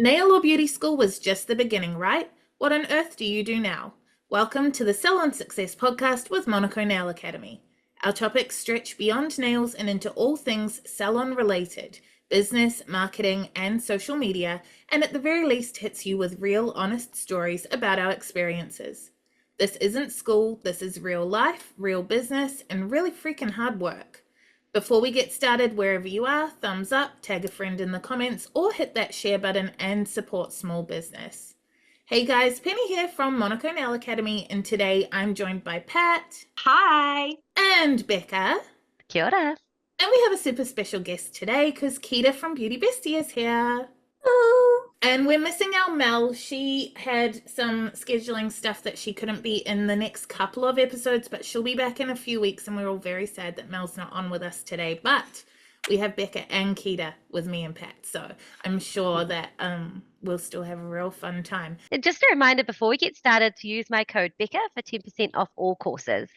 Nail or beauty school was just the beginning, right? What on earth do you do now? Welcome to the Salon Success Podcast with Monaco Nail Academy. Our topics stretch beyond nails and into all things salon related, business, marketing, and social media, and at the very least hits you with real, honest stories about our experiences. This isn't school, this is real life, real business, and really freaking hard work. Before we get started, wherever you are, thumbs up, tag a friend in the comments, or hit that share button and support small business. Hey guys, Penny here from Monaco Nail Academy, and today I'm joined by Pat. Hi. And Becca. Kia ora. And we have a super special guest today because Keeta from Beauty Bestie is here. Hello. And we're missing our Mel. She had some scheduling stuff that she couldn't be in the next couple of episodes, but she'll be back in a few weeks, and we're all very sad that Mel's not on with us today. But we have Becca and Keeta with me and Pat, so I'm sure that we'll still have a real fun time. And just a reminder before we get started to use my code Becca for 10% off all courses.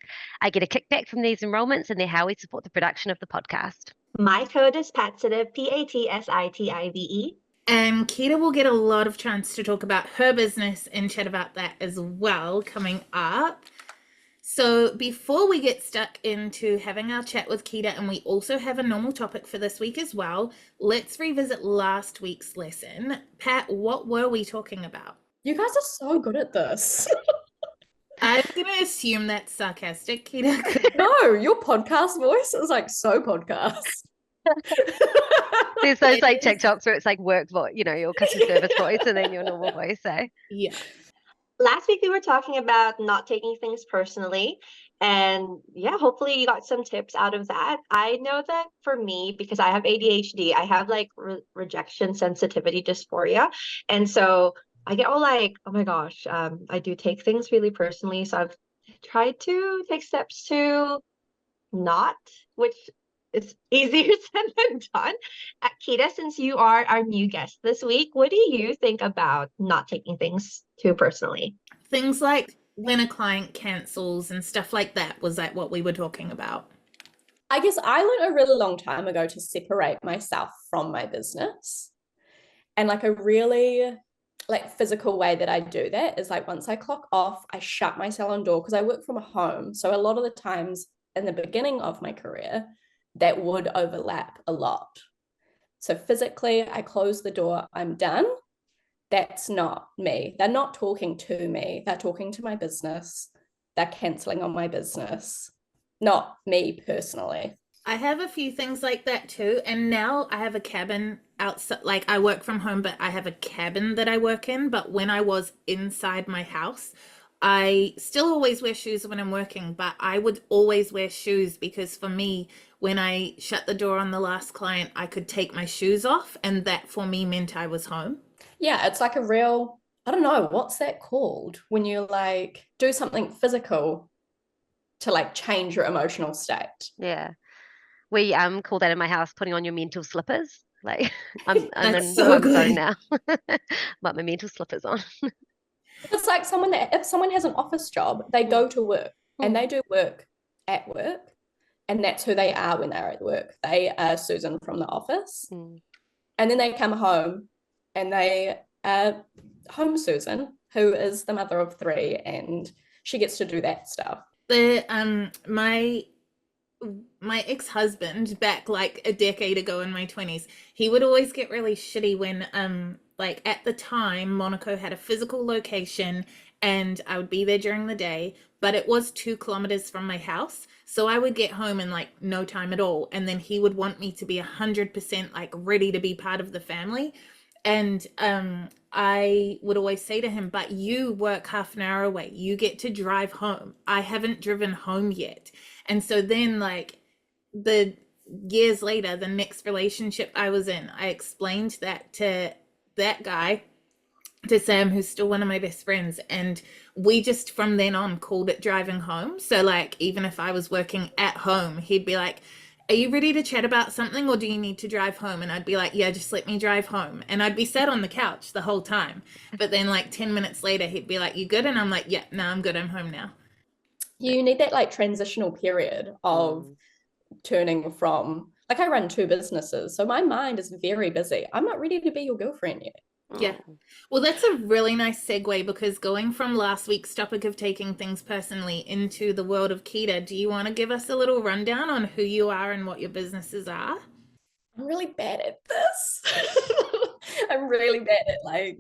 I get a kickback from these enrollments, and they're how we support the production of the podcast. My code is PATSITIVE, PATSITIVE. And Keeta will get a lot of chance to talk about her business and chat about that as well coming up. So before we get stuck into having our chat with Keeta, and we also have a normal topic for this week as well, let's revisit last week's lesson. Pat, what were we talking about? You guys are so good at this. I'm going to assume that's sarcastic, Keeta. No, your podcast voice is like so podcast. There's those like TikToks where it's like work voice, your customer service voice, and then your normal voice. Yeah. Last week we were talking about not taking things personally, and hopefully you got some tips out of that. I know that for me, because I have ADHD, I have like rejection sensitivity dysphoria, and so I get all like, oh my gosh, I do take things really personally. So I've tried to take steps to not, which it's easier said than done. Keeta, since you are our new guest this week, what do you think about not taking things too personally? Things like when a client cancels and stuff like that, was that what we were talking about? I guess I learned a really long time ago to separate myself from my business. And like a really physical way that I do that is like once I clock off, I shut my salon door because I work from home. So a lot of the times in the beginning of my career, that would overlap a lot. So physically, I close the door, I'm done. That's not me. They're not talking to me. They're talking to my business. They're canceling on my business, not me personally. I have a few things like that too. And now I have a cabin outside, like I work from home, but I have a cabin that I work in. But when I was inside my house, I still always wear shoes when I'm working, but I would always wear shoes because for me, when I shut the door on the last client, I could take my shoes off, and that for me meant I was home. Yeah, it's like a real, I don't know, what's that called? When you like do something physical to like change your emotional state. Yeah. We call that in my house putting on your mental slippers. Like I'm in so one good. zone now. But my mental slippers on. It's like if someone has an office job, they go to work and they do work at work, and that's who they are when they're at work. They are Susan from the office. And then they come home and they are home Susan, who is the mother of 3, and she gets to do that stuff. My ex-husband, back like a decade ago in my 20s, he would always get really shitty when like at the time Monaco had a physical location and I would be there during the day, but it was 2 kilometers from my house, so I would get home in like no time at all, and then he would want me to be 100% like ready to be part of the family. And I would always say to him, but you work half an hour away, you get to drive home, I haven't driven home yet. And so then like the years later, the next relationship I was in, I explained that to that guy, to Sam, who's still one of my best friends, and we just from then on called it driving home. So like even if I was working at home, he'd be like, are you ready to chat about something, or do you need to drive home? And I'd be like, yeah, just let me drive home. And I'd be sat on the couch the whole time, but then like 10 minutes later he'd be like, you good? And I'm like, yeah, no, I'm good, I'm home now. You need that like transitional period of turning from, like I run 2 businesses, so my mind is very busy. I'm not ready to be your girlfriend yet. Yeah. Mm. Well, that's a really nice segue because going from last week's topic of taking things personally into the world of Keeta, do you want to give us a little rundown on who you are and what your businesses are? I'm really bad at this. I'm really bad at like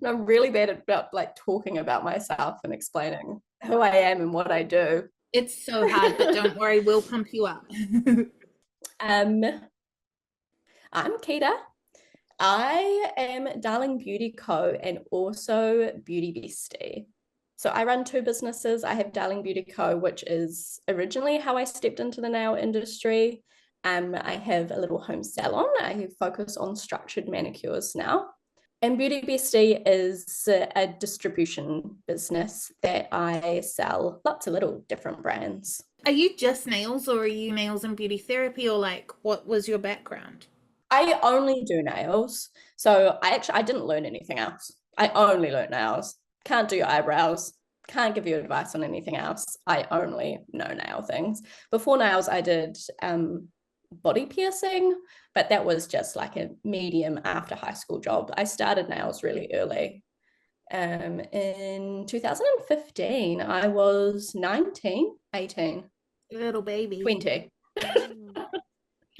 I'm really bad at about like talking about myself and explaining who I am and what I do. It's so hard, but don't worry, we'll pump you up. I'm Keeta. I am Darling Beauty Co. and also Beauty Bestie. So I run two businesses. I have Darling Beauty Co., which is originally how I stepped into the nail industry. I have a little home salon. I focus on structured manicures now. And Beauty Bestie is a distribution business that I sell lots of little different brands. Are you just nails or are you nails and beauty therapy or like what was your background? I only do nails. So I didn't learn anything else. I only learned nails. Can't do your eyebrows. Can't give you advice on anything else. I only know nail things. Before nails, I did body piercing, but that was just like a medium after high school job. I started nails really early. In 2015, I was 19, 18, Little baby. 20.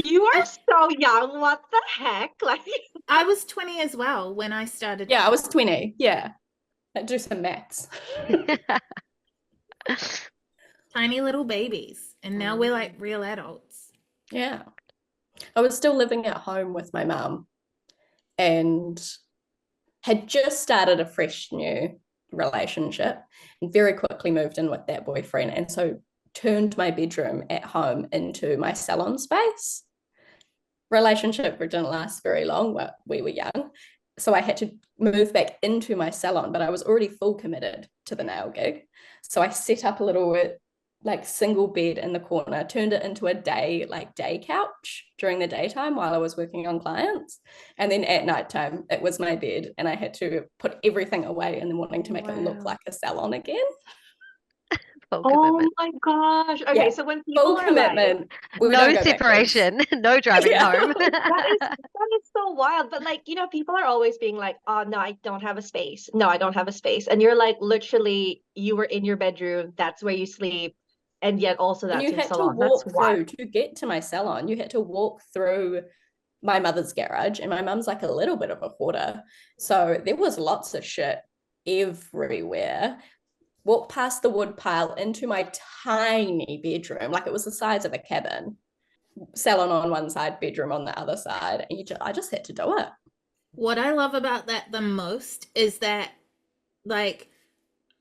You are so young. What the heck? Like, I was 20 as well when I started. Yeah, I was 20. Yeah. I do some maths. Tiny little babies. And now we're like real adults. Yeah. I was still living at home with my mum and had just started a fresh new relationship and very quickly moved in with that boyfriend. And so turned my bedroom at home into my salon space. Relationship didn't last very long, but we were young. So I had to move back into my salon, but I was already full committed to the nail gig. So I set up a little like single bed in the corner, turned it into a day couch during the daytime while I was working on clients. And then at nighttime, it was my bed and I had to put everything away in the morning to make it look like a salon again. Full oh commitment. my gosh. Okay, Yeah, so when people full are commitment. We No don't go backwards. separation, no driving Yeah. home. that is so wild. But like, people are always being like, oh no, I don't have a space. No, I don't have a space. And you're like, literally, you were in your bedroom, that's where you sleep, and yet also And that's you your had to salon. walk That's through wild. to get to my salon. You had to walk through my mother's garage, and my mum's like a little bit of a hoarder. So there was lots of shit everywhere. Walk past the wood pile into my tiny bedroom, like it was the size of a cabin. Salon on one side, bedroom on the other side. And I just had to do it. What I love about that the most is that, like,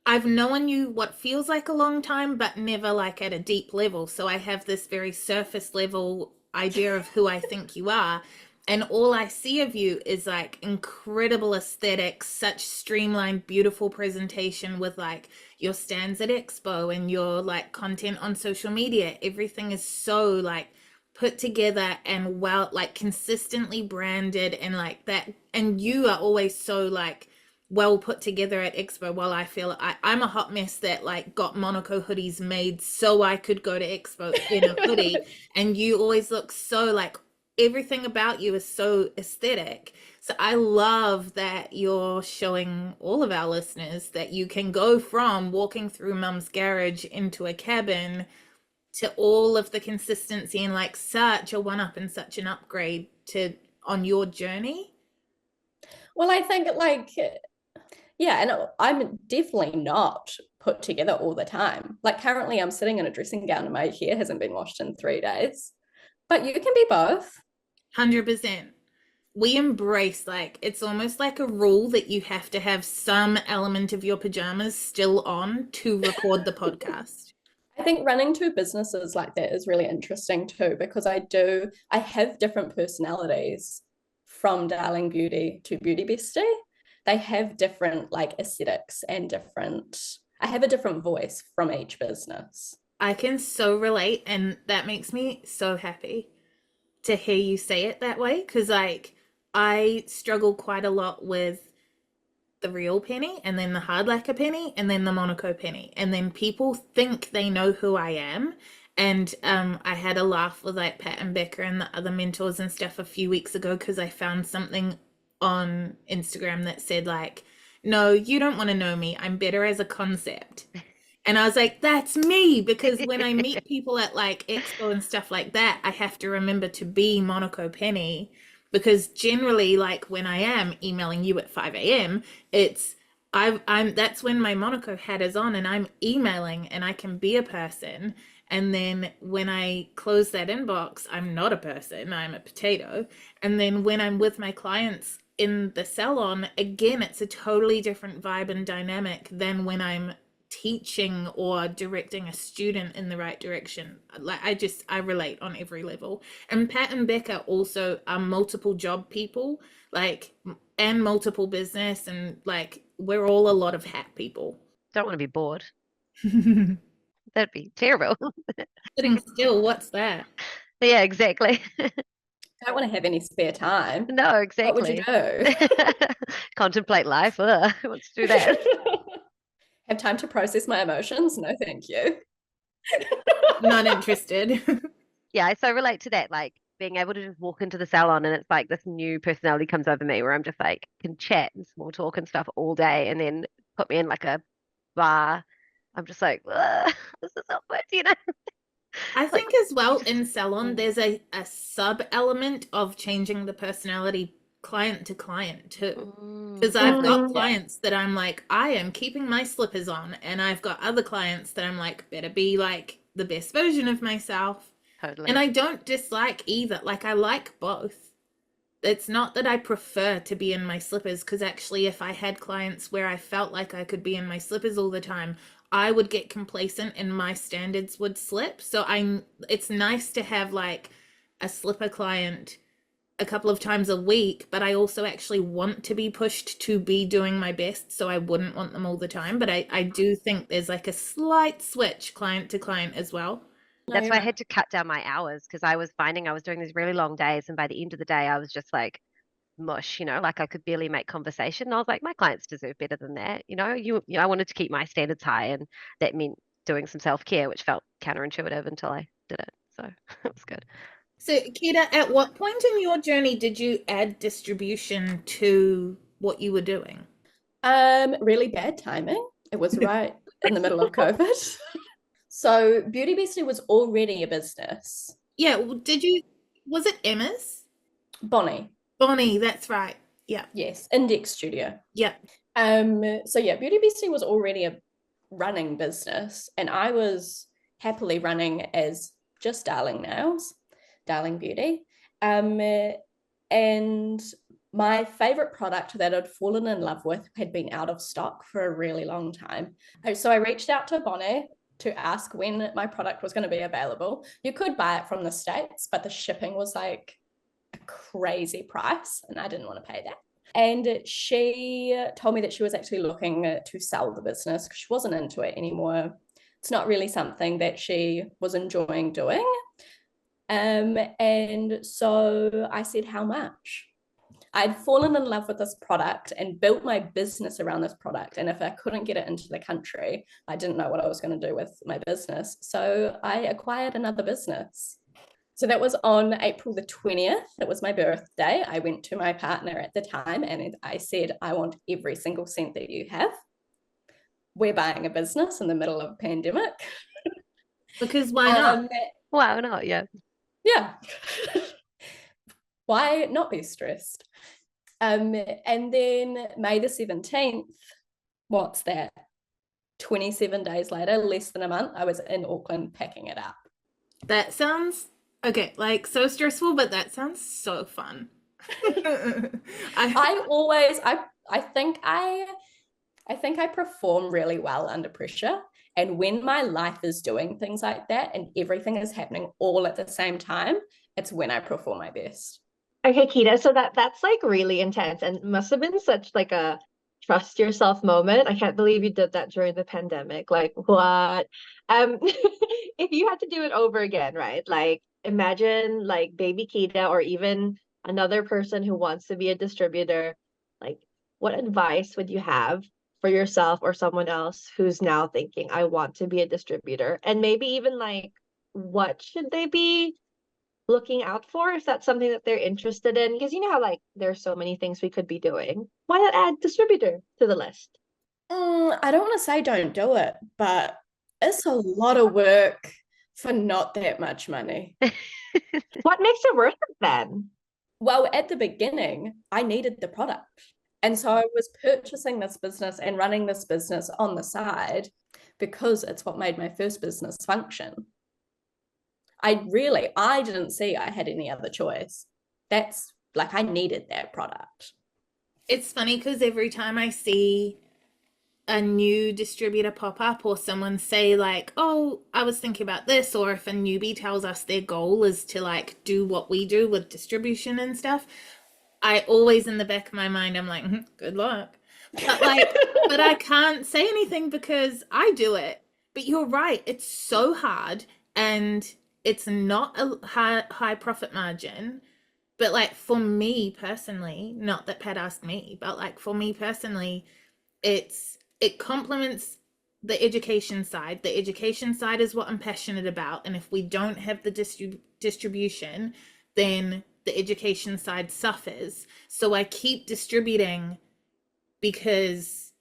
I've known you what feels like a long time, but never like at a deep level. So I have this very surface level idea of who I think you are. And all I see of you is like incredible aesthetics, such streamlined, beautiful presentation with like your stands at Expo and your like content on social media. Everything is so like put together and well, like consistently branded and like that. And you are always so like well put together at Expo. While I feel I'm a hot mess that like got Monaco hoodies made so I could go to Expo in a hoodie, and you always look so like everything about you is so aesthetic. So I love that you're showing all of our listeners that you can go from walking through mum's garage into a cabin to all of the consistency and like such a one up and such an upgrade to on your journey. Well, I think like, yeah, and I'm definitely not put together all the time. Like currently I'm sitting in a dressing gown and my hair hasn't been washed in 3 days, but you can be both. 100%. We embrace like it's almost like a rule that you have to have some element of your pajamas still on to record the podcast. I think running two businesses like that is really interesting too, because I have different personalities from Darling Beauty to Beauty Bestie. They have different like aesthetics and I have a different voice from each business. I can so relate, and that makes me so happy to hear you say it that way, because like I struggle quite a lot with the real Penny and then the hard lacquer Penny and then the Monaco Penny, and then people think they know who I am. And I had a laugh with like Pat and Becca and the other mentors and stuff a few weeks ago because I found something on Instagram that said like, no, you don't want to know me. I'm better as a concept. And I was like, that's me, because when I meet people at like expo and stuff like that, I have to remember to be Monaco Penny, because generally, like when I am emailing you at 5 a.m., it's I'm that's when my Monaco hat is on and I'm emailing and I can be a person. And then when I close that inbox, I'm not a person, I'm a potato. And then when I'm with my clients in the salon, again, it's a totally different vibe and dynamic than when I'm teaching or directing a student in the right direction. Like I relate on every level. And Pat and Becca also are multiple job people, like, and multiple business, and like we're all a lot of hat people. Don't want to be bored. Sitting That'd be terrible. still, what's that? Yeah, exactly. Don't want to have any spare time. No, What would you exactly. do? Contemplate life. Ugh, who wants to do that? Have time to process my emotions? No, thank you. Not interested. Yeah, I so relate to that. Like being able to just walk into the salon and it's like this new personality comes over me where I'm just like can chat and small talk and stuff all day, and then put me in like a bar. I'm just like, "Ugh, this is awkward, you know." I Like, think as well in salon, there's a sub element of changing the personality client to client too. Because I've got clients that I'm like, I am keeping my slippers on, and I've got other clients that I'm like, better be like the best version of myself. totally. And I don't dislike either. Like, I like both. It's not that I prefer to be in my slippers, because actually, if I had clients where I felt like I could be in my slippers all the time, I would get complacent and my standards would slip. So it's nice to have like a slipper client a couple of times a week, but I also actually want to be pushed to be doing my best, so I wouldn't want them all the time. But I do think there's like a slight switch client to client as well. That's why I had to cut down my hours, because I was finding I was doing these really long days, and by the end of the day, I was just like mush, like I could barely make conversation. And I was like, my clients deserve better than that, I wanted to keep my standards high, and that meant doing some self-care, which felt counterintuitive until I did it. So it was good. So, Keeta, at what point in your journey did you add distribution to what you were doing? Really bad timing. It was right in the middle of COVID. So Beauty Bestie was already a business. Yeah, was it Emma's? Bonnie, that's right. Yeah. yes, Index Studio. Yeah. So yeah, Beauty Bestie was already a running business, and I was happily running as just Darling Nails, Darling Beauty. And my favorite product that I'd fallen in love with had been out of stock for a really long time. So I reached out to Bonnie to ask when my product was going to be available. You could buy it from the States, but the shipping was like a crazy price, and I didn't want to pay that. And she told me that she was actually looking to sell the business because she wasn't into it anymore. It's not really something that she was enjoying doing. And so I said, how much? I'd fallen in love with this product and built my business around this product. And if I couldn't get it into the country, I didn't know what I was going to do with my business. So I acquired another business. So that was on April the 20th. It was my birthday. I went to my partner at the time and I said, I want every single cent that you have. We're buying a business in the middle of a pandemic. Because why not? Why not? Yeah. Yeah. Why not be stressed? And then May the 17th, what's that? 27 days later, less than a month, I was in Auckland packing it up. That sounds okay, like so stressful, but that sounds so fun. I think I perform really well under pressure. And when my life is doing things like that and everything is happening all at the same time, it's when I perform my best. Okay, Keeta, so that's like really intense and must have been such like a trust yourself moment. I can't believe you did that during the pandemic. Like what? If you had to do it over again, right? Like imagine like baby Keeta or even another person who wants to be a distributor. Like what advice would you have for yourself or someone else who's now thinking, I want to be a distributor? And maybe even like what should they be looking out for if that's something that they're interested in? Because you know how like there's so many things we could be doing. Why not add distributor to the list? I don't want to say don't do it, but it's a lot of work for not that much money. What makes it worth it then? Well, at the beginning, I needed the product. And so I was purchasing this business and running this business on the side because it's what made my first business function. I didn't see I had any other choice. That's like, I needed that product. It's funny because every time I see a new distributor pop up or someone say like, oh, I was thinking about this, or if a newbie tells us their goal is to like do what we do with distribution and stuff, I always in the back of my mind, I'm like, good luck. But like, but I can't say anything because I do it. But you're right. It's so hard and it's not a high profit margin. But like for me personally, not that Pat asked me, but like for me personally, it complements the education side. The education side is what I'm passionate about. And if we don't have the distribution, then the education side suffers. So I keep distributing because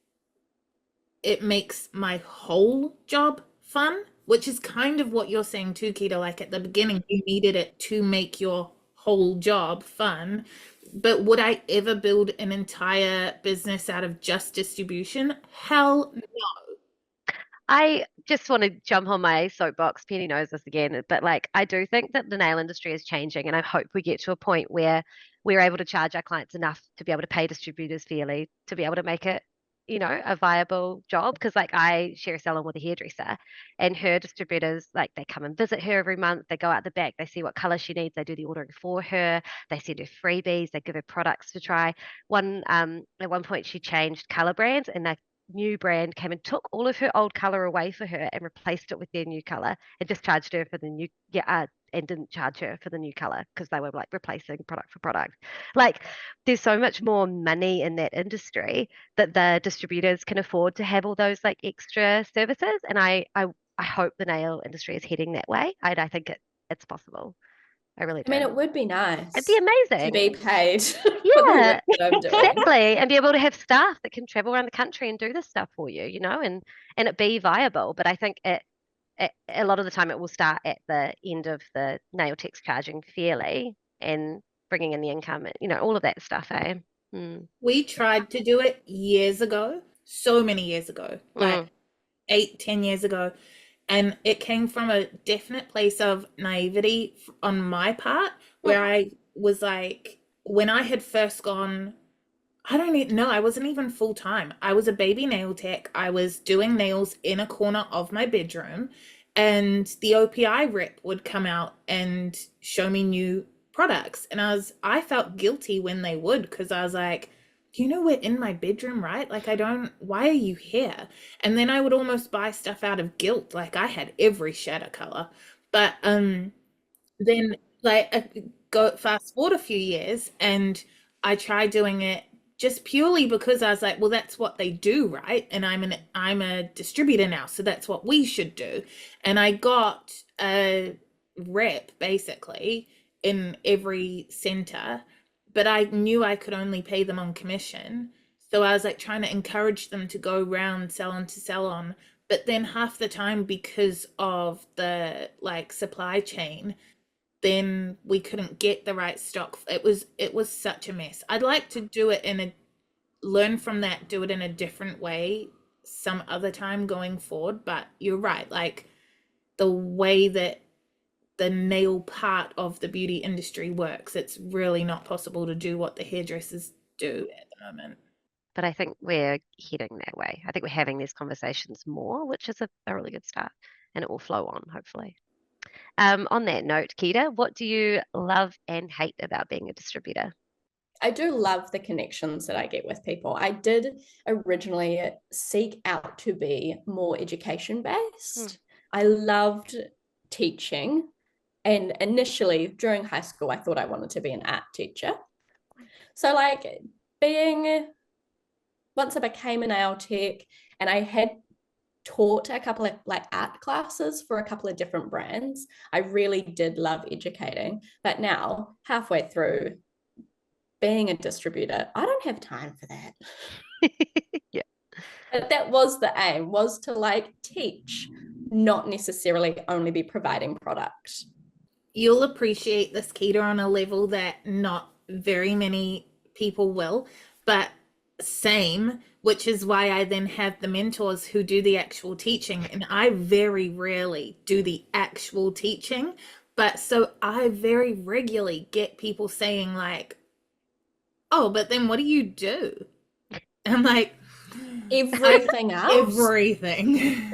it makes my whole job fun, which is kind of what you're saying too, Keeta. Like at the beginning, you needed it to make your whole job fun. But would I ever build an entire business out of just distribution? Hell no. I just want to jump on my soapbox. Penny knows this again, but like I do think that the nail industry is changing, and I hope we get to a point where we're able to charge our clients enough to be able to pay distributors fairly, to be able to make it, a viable job. Because like I share a salon with a hairdresser, and her distributors, like they come and visit her every month. They go out the back, they see what color she needs, they do the ordering for her, they send her freebies, they give her products to try. At one point she changed color brands, and they new brand came and took all of her old color away for her and replaced it with their new color and just charged her for the new and didn't charge her for the new color because they were like replacing product for product. Like there's so much more money in that industry that the distributors can afford to have all those like extra services, and I hope the nail industry is heading that way. I think it's possible. I really do. I mean, it would be nice. It'd be amazing to be paid for the yeah work that I'm doing. exactly, and be able to have staff that can travel around the country and do this stuff for you, and it be viable. But I think it a lot of the time it will start at the end of the nail techs charging fairly and bringing in the income, all of that stuff. We tried to do it years ago, so many years ago, like 8-10 years ago, and it came from a definite place of naivety on my part, where I was like, when I had first gone, I don't even know, I wasn't even full time. I was a baby nail tech. I was doing nails in a corner of my bedroom, and the OPI rep would come out and show me new products. And I felt guilty when they would, because I was like, we're in my bedroom, right? Like, why are you here? And then I would almost buy stuff out of guilt. Like I had every shadow color. But then like go fast forward a few years, and I tried doing it just purely because I was like, well, that's what they do, right? And I'm a distributor now, so that's what we should do. And I got a rep basically in every center, but I knew I could only pay them on commission. So I was like trying to encourage them to go around salon to salon. But then half the time, because of the like supply chain, then we couldn't get the right stock. It was such a mess. I'd like to do it learn from that, do it in a different way some other time going forward. But you're right, like the way that the nail part of the beauty industry works, it's really not possible to do what the hairdressers do at the moment. But I think we're heading that way. I think we're having these conversations more, which is a really good start, and it will flow on, hopefully. On that note, Keeta, what do you love and hate about being a distributor? I do love the connections that I get with people. I did originally seek out to be more education based. I loved teaching. And initially during high school, I thought I wanted to be an art teacher. So like once I became a nail tech and I had taught a couple of like art classes for a couple of different brands. I really did love educating, but now halfway through being a distributor, I don't have time for that. Yeah. But that was the aim, was to like teach, not necessarily only be providing product. You'll appreciate this, Keeta, on a level that not very many people will, but same, which is why I then have the mentors who do the actual teaching, and I very rarely do the actual teaching, but so I very regularly get people saying like, oh, but then what do you do? And I'm like, Everything else. everything.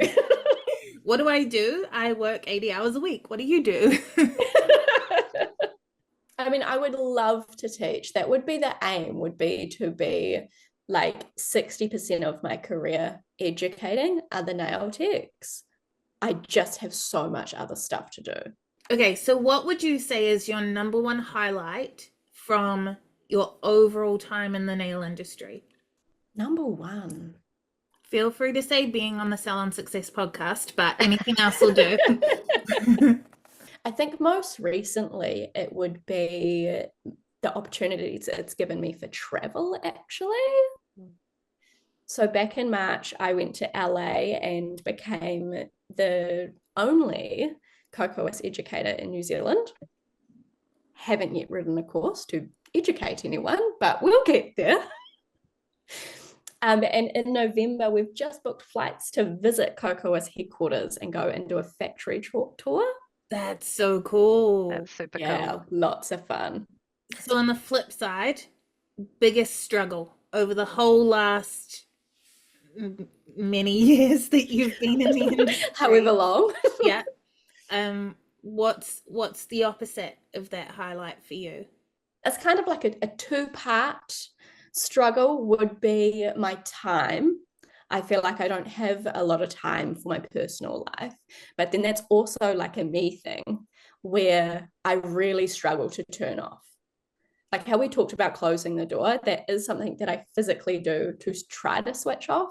What do I do? I work 80 hours a week. What do you do? I mean, I would love to teach. That would be the aim, would be to be like 60% of my career educating other nail techs. I just have so much other stuff to do. Okay, so what would you say is your number one highlight from your overall time in the nail industry? Number one. Feel free to say being on the Salon Success podcast, but anything else will do. I think most recently it would be the opportunities it's given me for travel, actually. So back in March, I went to LA and became the only CocoWS educator in New Zealand. Haven't yet written a course to educate anyone, but we'll get there. And in November, we've just booked flights to visit CocoWS headquarters and go and do a factory tour. That's so cool. That's super Yeah, cool. lots of fun. So on the flip side, biggest struggle over the whole last many years that you've been in the industry. However long. Yeah. What's the opposite of that highlight for you? It's kind of like a two-part struggle would be my time. I feel like I don't have a lot of time for my personal life, but then that's also like a me thing where I really struggle to turn off. Like how we talked about closing the door, that is something that I physically do to try to switch off.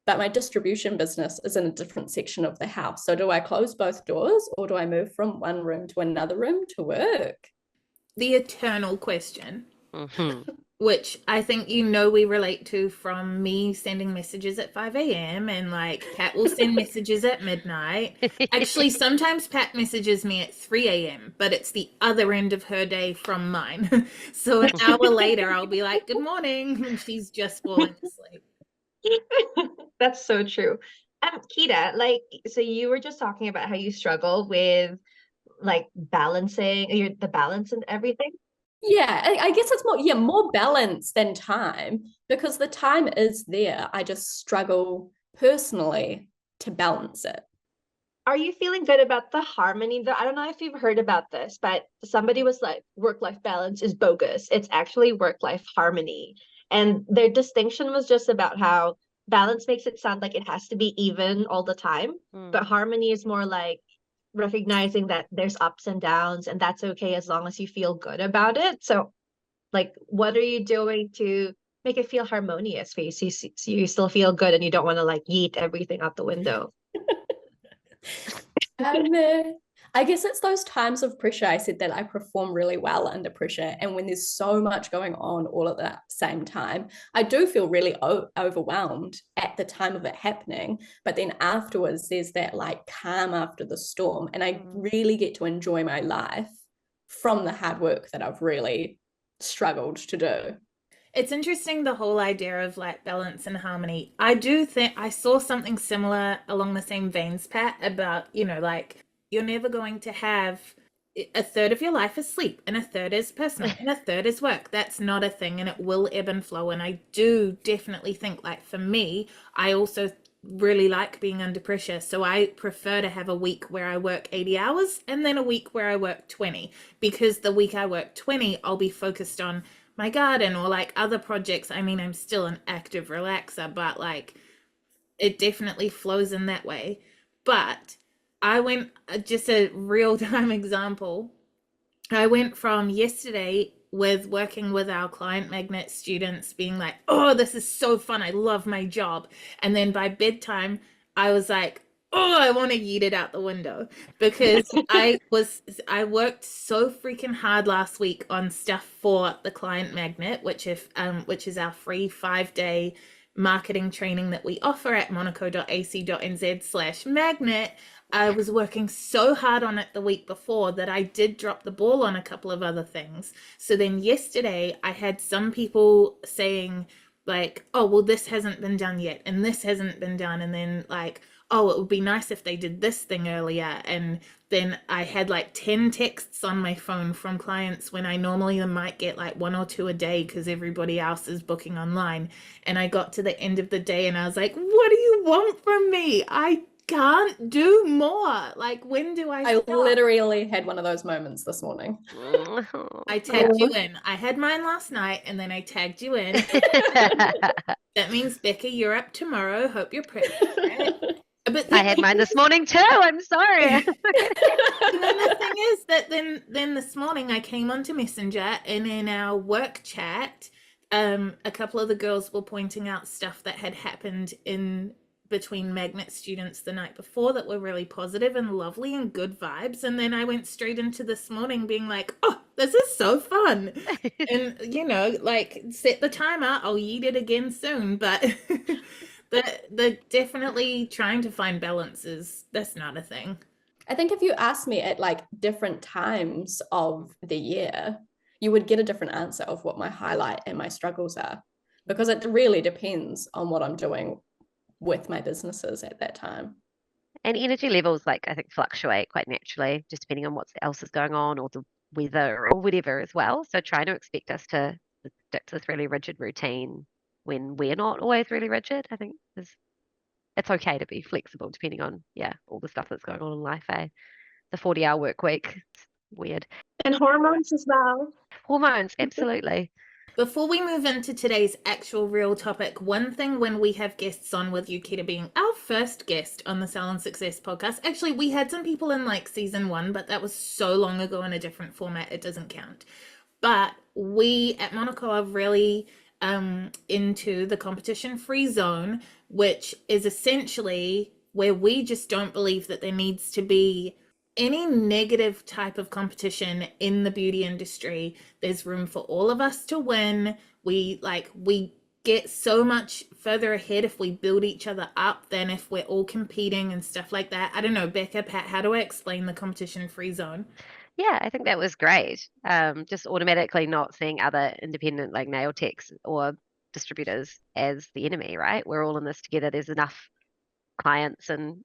But my distribution business is in a different section of the house. So do I close both doors or do I move from one room to another room to work? The eternal question. Mm-hmm. Which I think we relate to from me sending messages at 5 a.m. and like Pat will send messages at midnight. Actually, sometimes Pat messages me at 3 a.m., but it's the other end of her day from mine. So an hour later, I'll be like, good morning, and she's just falling asleep. That's so true. Keeta, like, so you were just talking about how you struggle with like balancing the balance and everything. Yeah, I guess it's more balance than time, because the time is there. I just struggle personally to balance it. Are you feeling good about the harmony? I don't know if you've heard about this, but somebody was like, work-life balance is bogus. It's actually work-life harmony. And their distinction was just about how balance makes it sound like it has to be even all the time, but harmony is more like recognizing that there's ups and downs, and that's okay as long as you feel good about it. So like, what are you doing to make it feel harmonious for you, so you still feel good and you don't want to like yeet everything out the window? I guess it's those times of pressure. I said that I perform really well under pressure, and when there's so much going on all at the same time, I do feel really overwhelmed at the time of it happening, but then afterwards there's that like calm after the storm, and I really get to enjoy my life from the hard work that I've really struggled to do. It's interesting, the whole idea of like balance and harmony. I do think I saw something similar along the same veins, Pat, about, like you're never going to have a third of your life is sleep and a third is personal and a third is work. That's not a thing, and it will ebb and flow. And I do definitely think, like, for me, I also really like being under pressure. So I prefer to have a week where I work 80 hours and then a week where I work 20, because the week I work 20, I'll be focused on my garden or like other projects. I mean, I'm still an active relaxer, but like it definitely flows in that way. But I went, just a real-time example, I went from yesterday with working with our client magnet students being like, oh, this is so fun, I love my job. And then by bedtime, I was like, oh, I want to yeet it out the window because I worked so freaking hard last week on stuff for the client magnet, which is our free 5-day marketing training that we offer at monaco.ac.nz/magnet. I was working so hard on it the week before that I did drop the ball on a couple of other things. So then yesterday I had some people saying like, oh, well, this hasn't been done yet and this hasn't been done. And then like, oh, it would be nice if they did this thing earlier. And then I had like 10 texts on my phone from clients when I normally might get like 1 or 2 a day because everybody else is booking online. And I got to the end of the day and I was like, what do you want from me? I can't do more. Like, when do I I stop? literally had one of those moments this morning. I tagged you in. I had mine last night and then I tagged you in. That means, Becca, you're up tomorrow. Hope you're prepped. Right? But I had mine this morning too. I'm sorry. And then the thing is that then this morning I came onto Messenger and in our work chat, a couple of the girls were pointing out stuff that had happened in between magnet students the night before that were really positive and lovely and good vibes. And then I went straight into this morning being like, oh, this is so fun. And, like, set the timer. I'll eat it again soon. But the definitely trying to find balance that's not a thing. I think if you asked me at like different times of the year, you would get a different answer of what my highlight and my struggles are, because it really depends on what I'm doing with my businesses at that time. And energy levels, like, I think fluctuate quite naturally, just depending on what else is going on or the weather or whatever as well. So trying to expect us to stick to this really rigid routine when we're not always really rigid, I think it's okay to be flexible depending on, all the stuff that's going on in life, eh? The 40-hour work week, it's weird. And hormones as well. Hormones, absolutely. Before we move into today's actual real topic, one thing when we have guests on, with you, Keeta, being our first guest on the Salon Success Podcast. Actually, we had some people in like season 1, but that was so long ago in a different format, it doesn't count. But we at Monaco are really into the competition-free zone, which is essentially where we just don't believe that there needs to be any negative type of competition in the beauty industry. There's room for all of us to win. We get so much further ahead if we build each other up than if we're all competing and stuff like that. I don't know, Becca, Pat, how do I explain the competition-free zone? Yeah, I think that was great. Just automatically not seeing other independent like nail techs or distributors as the enemy, right? We're all in this together. There's enough clients and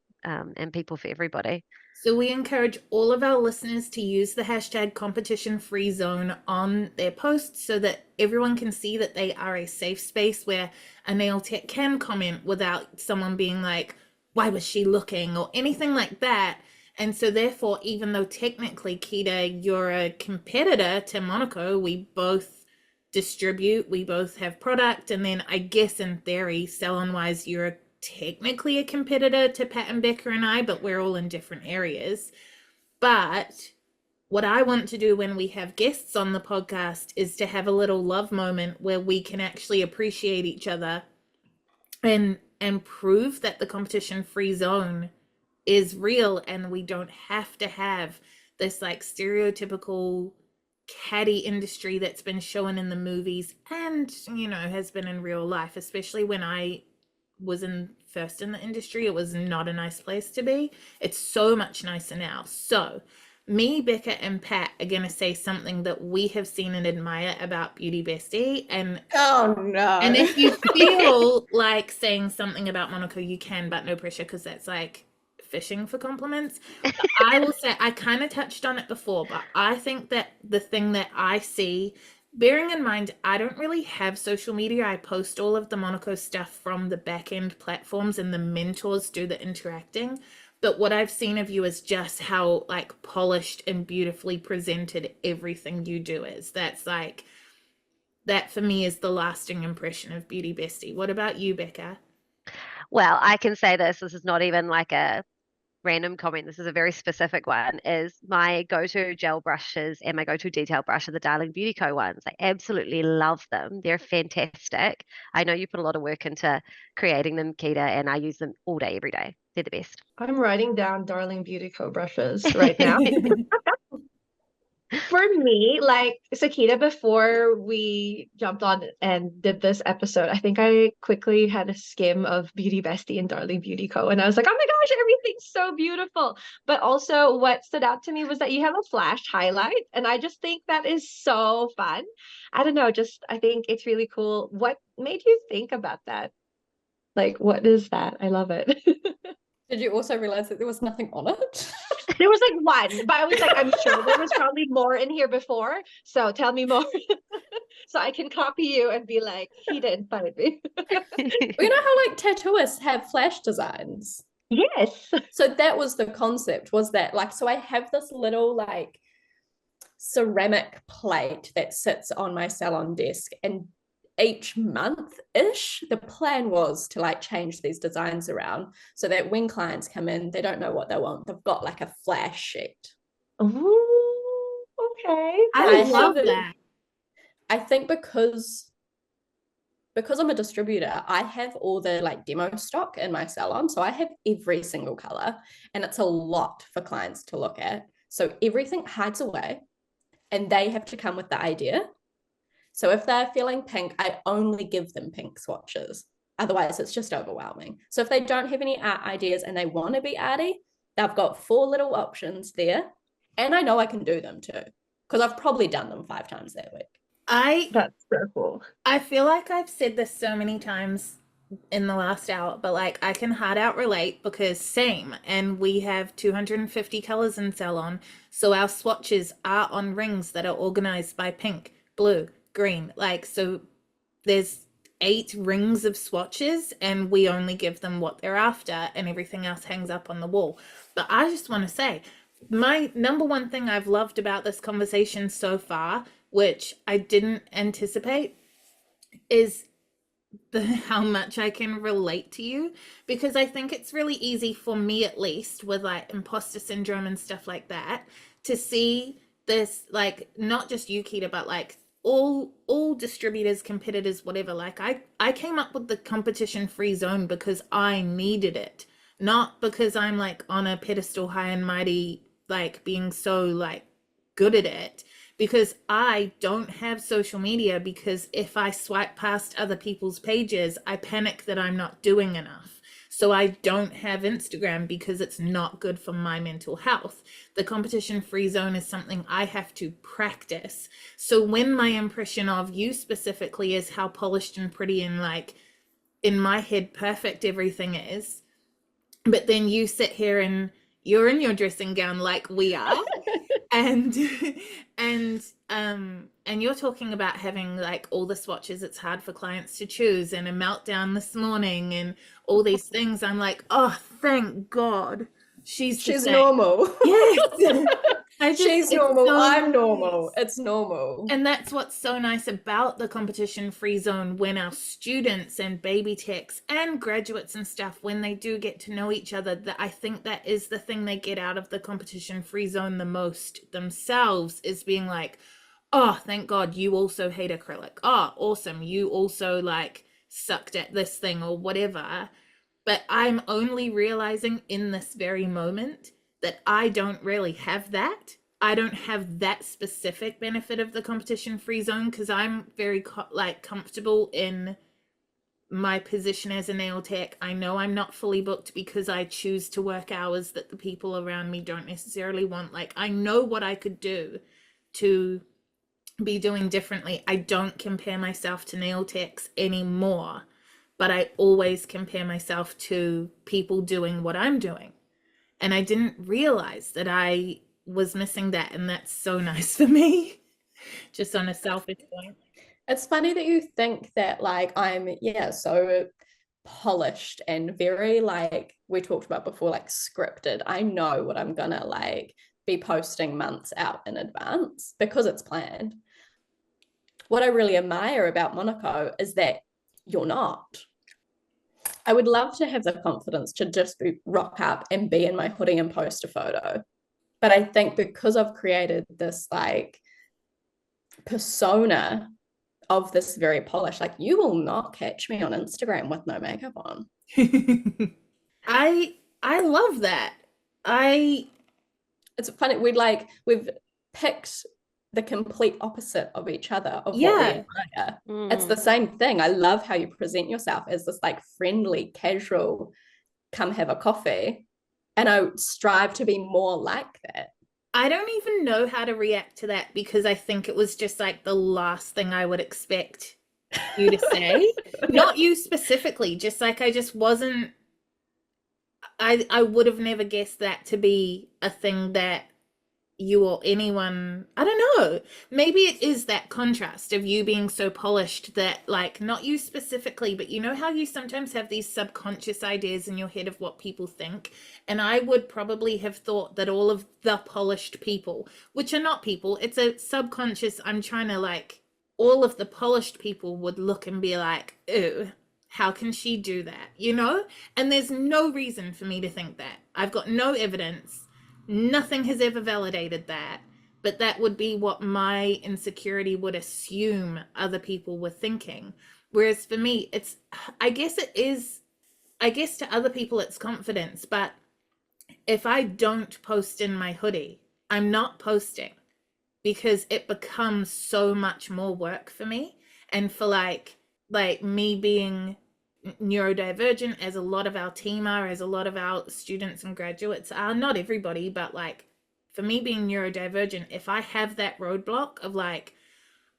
people for everybody. So we encourage all of our listeners to use the hashtag competition free zone on their posts so that everyone can see that they are a safe space where a nail tech can comment without someone being like, why was she looking, or anything like that. And so therefore, even though technically, Keeta, you're a competitor to Monaco, we both distribute, we both have product, and then I guess in theory, salon-wise, you're technically a competitor to Pat and Becca and I, but we're all in different areas. But what I want to do when we have guests on the podcast is to have a little love moment where we can actually appreciate each other and prove that the competition-free zone is real, and we don't have to have this like stereotypical catty industry that's been shown in the movies and has been in real life. Especially when I was first in the industry, it was not a nice place to be. It's so much nicer now. So me, Becca, and Pat are going to say something that we have seen and admire about Beauty Bestie. And oh no. And if you feel like saying something about Monaco, you can, but no pressure, because that's like fishing for compliments. But I will say, I kind of touched on it before, but I think that the thing that I see, bearing in mind, I don't really have social media. I post all of the Monaco stuff from the back end platforms and the mentors do the interacting. But what I've seen of you is just how like polished and beautifully presented everything you do is. That's like, that for me is the lasting impression of Beauty Bestie. What about you, Becca? Well, I can say this is not even like a random comment, this is a very specific one, is my go-to gel brushes and my go-to detail brush are the Darling Beauty Co ones. I absolutely love them. They're fantastic. I know you put a lot of work into creating them, Keeta, and I use them all day, every day. They're the best. I'm writing down Darling Beauty Co brushes right now. For me, like Sakita, before we jumped on and did this episode, I think I quickly had a skim of Beauty Bestie and Darling Beauty Co. And I was like, oh my gosh, everything's so beautiful. But also, what stood out to me was that you have a flash highlight. And I just think that is so fun. I don't know, just I think it's really cool. What made you think about that? Like, what is that? I love it. Did you also realize that there was nothing on it? There was like one, but I was like, I'm sure there was probably more in here before. So tell me more. So I can copy you and be like, he didn't find me. You know how like tattooists have flash designs? Yes. So that was the concept, was that like, so I have this little like ceramic plate that sits on my salon desk, and each month-ish, the plan was to like change these designs around so that when clients come in, they don't know what they want. They've got like a flash sheet. Ooh, okay. I love that. I think because I'm a distributor, I have all the like demo stock in my salon. So I have every single color, and it's a lot for clients to look at. So everything hides away and they have to come with the idea. So if they're feeling pink, I only give them pink swatches. Otherwise, it's just overwhelming. So if they don't have any art ideas and they want to be arty, they've got 4 little options there. And I know I can do them too, because I've probably done them 5 times that week. That's so cool. I feel like I've said this so many times in the last hour, but like I can hard out relate because same, and we have 250 colors in Salon, so our swatches are on rings that are organized by pink, blue, green, like, so there's 8 rings of swatches and we only give them what they're after and everything else hangs up on the wall. But I just want to say, my number one thing I've loved about this conversation so far, which I didn't anticipate, is how much I can relate to you, because I think it's really easy for me, at least with like imposter syndrome and stuff like that, to see this, like, not just you, Keeta, but like all distributors, competitors, whatever. Like I came up with the competition free zone because I needed it, not because I'm like on a pedestal high and mighty, like being so like good at it, because I don't have social media, because if I swipe past other people's pages, I panic that I'm not doing enough. So I don't have Instagram because it's not good for my mental health. The competition free zone is something I have to practice. So when my impression of you specifically is how polished and pretty and like in my head perfect everything is, but then you sit here and you're in your dressing gown like we are, and you're talking about having like all the swatches it's hard for clients to choose, and a meltdown this morning and all these things. I'm like, oh, thank God she's normal. Yes. She's normal. So I'm nice. normal. It's normal. And that's what's so nice about the competition free zone, when our students and baby techs and graduates and stuff, when they do get to know each other, that I think that is the thing they get out of the competition free zone the most themselves, is being like, oh, thank God you also hate acrylic. Oh, awesome. You also like sucked at this thing or whatever. But I'm only realizing in this very moment that I don't really have that. I don't have that specific benefit of the competition free zone, because I'm very comfortable in my position as a nail tech. I know I'm not fully booked because I choose to work hours that the people around me don't necessarily want. Like, I know what I could do to be doing differently. I don't compare myself to nail techs anymore, but I always compare myself to people doing what I'm doing. And I didn't realize that I was missing that. And that's so nice for me, just on a selfish point. It's funny that you think that like I'm, so polished and very like we talked about before, like scripted. I know what I'm gonna like be posting months out in advance because it's planned. What I really admire about Monaco is that you're not. I would love to have the confidence to just rock up and be in my hoodie and post a photo. But I think because I've created this like persona of this very polished, like you will not catch me on Instagram with no makeup on. I love that. It's funny. We've picked the complete opposite of each other of what we admire. It's the same thing. I love how you present yourself as this like friendly, casual, come have a coffee. And I strive to be more like that. I don't even know how to react to that because I think it was just like the last thing I would expect you to say. Not you specifically, just like I just wasn't, I would have never guessed that to be a thing that you or anyone, I don't know, maybe it is that contrast of you being so polished that like not you specifically, but you know how you sometimes have these subconscious ideas in your head of what people think, and I would probably have thought that all of the polished people, which are not people, it's a subconscious, I'm trying to like, all of the polished people would look and be like, ew, how can she do that, you know? And there's no reason for me to think that. I've got no evidence. Nothing has ever validated that, but that would be what my insecurity would assume other people were thinking. Whereas for me, it's, I guess to other people it's confidence, but if I don't post in my hoodie, I'm not posting because it becomes so much more work for me. And for like me being neurodivergent, as a lot of our team are, as a lot of our students and graduates are, not everybody, but like for me being neurodivergent, if I have that roadblock of like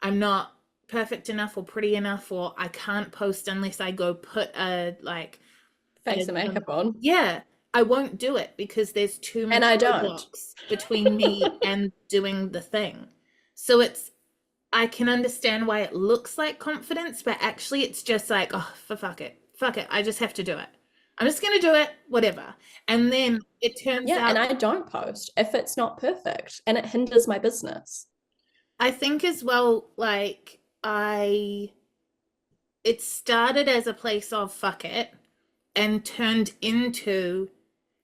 I'm not perfect enough or pretty enough, or I can't post unless I go put a like face of makeup on, I won't do it because there's too much roadblocks between me and doing the thing. So it's, I can understand why it looks like confidence, but actually it's just like, oh, fuck it. I just have to do it. I'm just going to do it, whatever. And then it turns out. And I don't post if it's not perfect and it hinders my business. I think as well, like it started as a place of fuck it and turned into,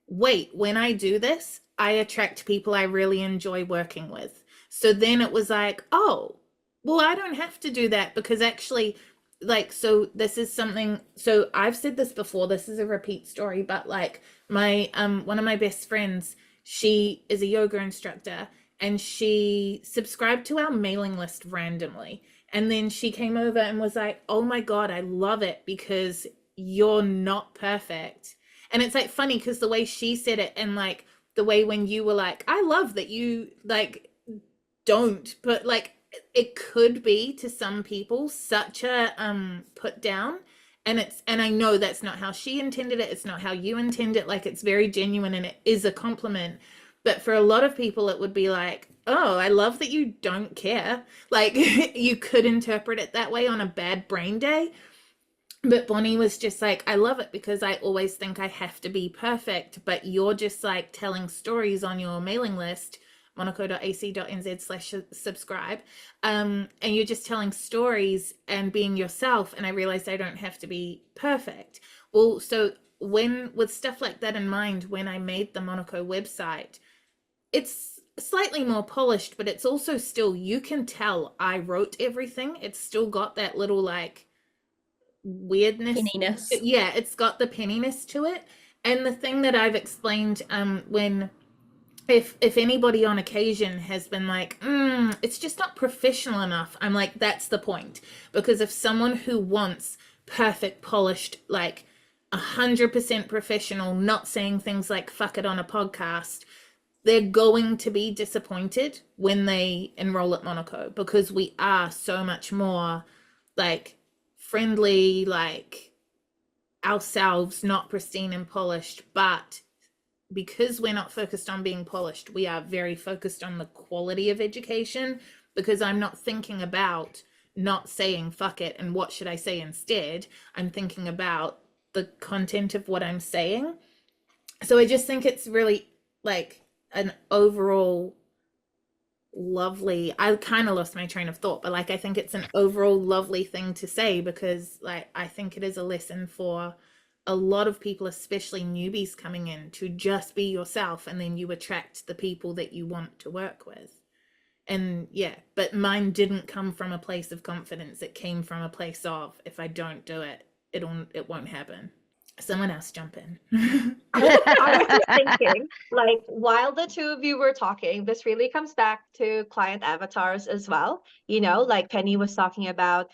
wait, when I do this, I attract people I really enjoy working with. So then it was like, oh, well, I don't have to do that because actually, like, so this is something, so I've said this before, this is a repeat story, but like my, one of my best friends, she is a yoga instructor and she subscribed to our mailing list randomly. And then she came over and was like, oh my God, I love it because you're not perfect. And it's like funny because the way she said it and like the way when you were like, I love that you like don't, but like it could be to some people such a put down, and I know that's not how she intended it, it's not how you intend it, like it's very genuine and it is a compliment, but for a lot of people it would be like, oh, I love that you don't care, like you could interpret it that way on a bad brain day. But Bonnie was just like, I love it because I always think I have to be perfect, but you're just like telling stories on your mailing list, monaco.ac.nz/subscribe, and you're just telling stories and being yourself, and I realized I don't have to be perfect. Well, so when, with stuff like that in mind, when I made the Monaco website, it's slightly more polished, but it's also still, you can tell I wrote everything. It's still got that little like weirdness, penniness. Yeah, it's got the penniness to it. And the thing that I've explained when if anybody on occasion has been like, it's just not professional enough, I'm like, that's the point. Because if someone who wants perfect, polished, like 100% professional, not saying things like fuck it on a podcast, they're going to be disappointed when they enroll at Monaco, because we are so much more like friendly, like ourselves, not pristine and polished, but because we're not focused on being polished, we are very focused on the quality of education, because I'm not thinking about not saying fuck it and what should I say instead. I'm thinking about the content of what I'm saying. So I just think it's really like an overall lovely, I kind of lost my train of thought, but like I think it's an overall lovely thing to say, because like I think it is a lesson for a lot of people, especially newbies coming in, to just be yourself, and then you attract the people that you want to work with. And yeah, but mine didn't come from a place of confidence. It came from a place of, if I don't do it, it won't happen. Someone else jump in. I was just thinking, like, while the two of you were talking, this really comes back to client avatars as well. You know, like Penny was talking about